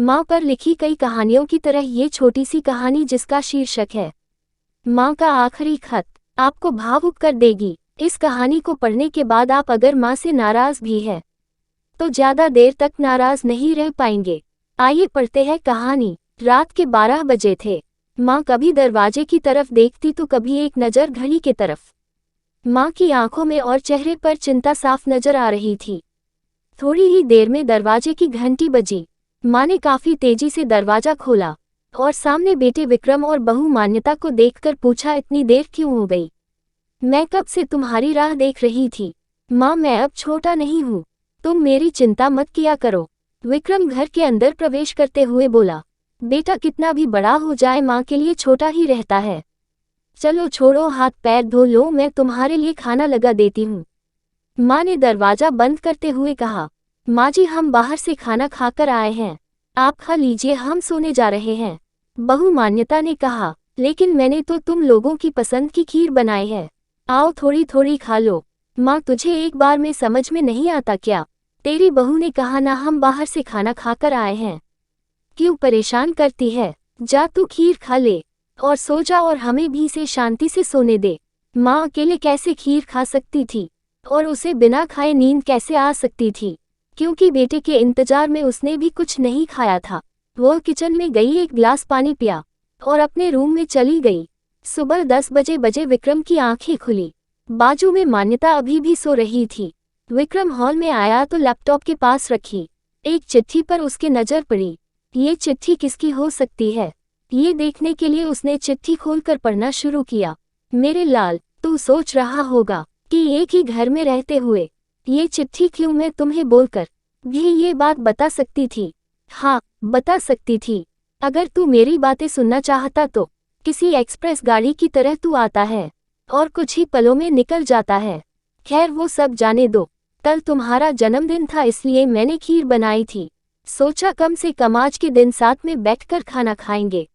माँ पर लिखी कई कहानियों की तरह ये छोटी सी कहानी जिसका शीर्षक है माँ का आखिरी खत, आपको भावुक कर देगी। इस कहानी को पढ़ने के बाद आप अगर माँ से नाराज भी है तो ज्यादा देर तक नाराज नहीं रह पाएंगे। आइए पढ़ते हैं कहानी। रात के 12 बजे थे। माँ कभी दरवाजे की तरफ देखती तो कभी एक नज़र घड़ी की तरफ। माँ की आंखों में और चेहरे पर चिंता साफ नजर आ रही थी। थोड़ी ही देर में दरवाजे की घंटी बजी। माँ ने काफी तेजी से दरवाजा खोला और सामने बेटे विक्रम और बहू मान्यता को देखकर पूछा, इतनी देर क्यों हो गई? मैं कब से तुम्हारी राह देख रही थी। माँ, मैं अब छोटा नहीं हूँ, तुम मेरी चिंता मत किया करो। विक्रम घर के अंदर प्रवेश करते हुए बोला, बेटा कितना भी बड़ा हो जाए माँ के लिए छोटा ही रहता है। चलो छोड़ो, हाथ पैर धो लो, मैं तुम्हारे लिए खाना लगा देती हूँ। माँ ने दरवाजा बंद करते हुए कहा, माँ जी हम बाहर से खाना खाकर आए हैं, आप खा लीजिए, हम सोने जा रहे हैं। बहू मान्यता ने कहा, लेकिन मैंने तो तुम लोगों की पसंद की खीर बनाई है, आओ थोड़ी थोड़ी खा लो। माँ तुझे एक बार में समझ में नहीं आता क्या? तेरी बहू ने कहा ना, हम बाहर से खाना खाकर आए हैं, क्यों परेशान करती है? जा तू खीर खा ले और सो जा और हमें भी से शांति से सोने दे। माँ अकेले कैसे खीर खा सकती थी और उसे बिना खाए नींद कैसे आ सकती थी, क्योंकि बेटे के इंतजार में उसने भी कुछ नहीं खाया था। वह किचन में गई, एक गिलास पानी पिया और अपने रूम में चली गई। सुबह 10 बजे विक्रम की आंखें खुली। बाजू में मान्यता अभी भी सो रही थी। विक्रम हॉल में आया तो लैपटॉप के पास रखी एक चिट्ठी पर उसके नजर पड़ी। ये चिट्ठी किसकी हो सकती है? ये देखने के लिए उसने चिट्ठी खोलकर पढ़ना शुरू किया। मेरे लाल, तू सोच रहा होगा कि एक ही घर में रहते हुए ये चिट्ठी क्यों मैं तुम्हें बोलकर भी ये बात बता सकती थी। हाँ, बता सकती थी। अगर तू मेरी बातें सुनना चाहता तो किसी एक्सप्रेस गाड़ी की तरह तू आता है और कुछ ही पलों में निकल जाता है। खैर वो सब जाने दो। कल तुम्हारा जन्मदिन था इसलिए मैंने खीर बनाई थी। सोचा कम से कम आज के दिन साथ में बैठकर खाना खाएंगे।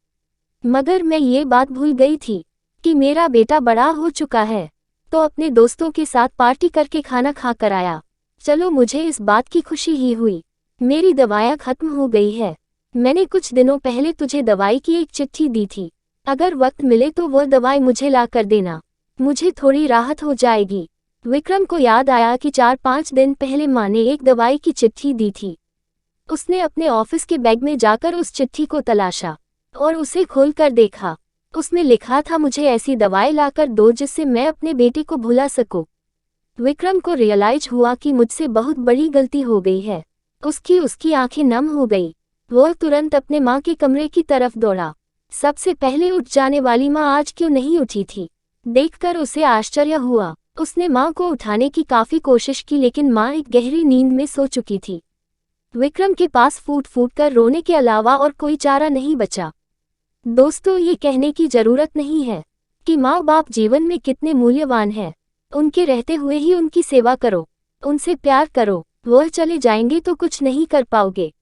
मगर मैं ये बात भूल गई थी कि मेरा बेटा बड़ा हो चुका है, तो अपने दोस्तों के साथ पार्टी करके खाना खाकर आया। चलो, मुझे इस बात की खुशी ही हुई। मेरी दवाइयाँ खत्म हो गई है। मैंने कुछ दिनों पहले तुझे दवाई की एक चिट्ठी दी थी, अगर वक्त मिले तो वह दवाई मुझे ला कर देना, मुझे थोड़ी राहत हो जाएगी। विक्रम को याद आया कि 4-5 दिन पहले माँ ने एक दवाई की चिट्ठी दी थी। उसने अपने ऑफिस के बैग में जाकर उस चिट्ठी को तलाशा और उसे खोलकर देखा। उसमें लिखा था, मुझे ऐसी दवाई लाकर दो जिससे मैं अपने बेटे को भुला सकूं। विक्रम को रियलाइज हुआ कि मुझसे बहुत बड़ी गलती हो गई है। उसकी आंखें नम हो गई। वह तुरंत अपने माँ के कमरे की तरफ दौड़ा। सबसे पहले उठ जाने वाली माँ आज क्यों नहीं उठी थी, देखकर उसे आश्चर्य हुआ। उसने माँ को उठाने की काफी कोशिश की, लेकिन माँ एक गहरी नींद में सो चुकी थी। विक्रम के पास फूट फूट कर रोने के अलावा और कोई चारा नहीं बचा। दोस्तों, ये कहने की जरूरत नहीं है कि माँ बाप जीवन में कितने मूल्यवान हैं। उनके रहते हुए ही उनकी सेवा करो, उनसे प्यार करो। वह चले जाएंगे तो कुछ नहीं कर पाओगे।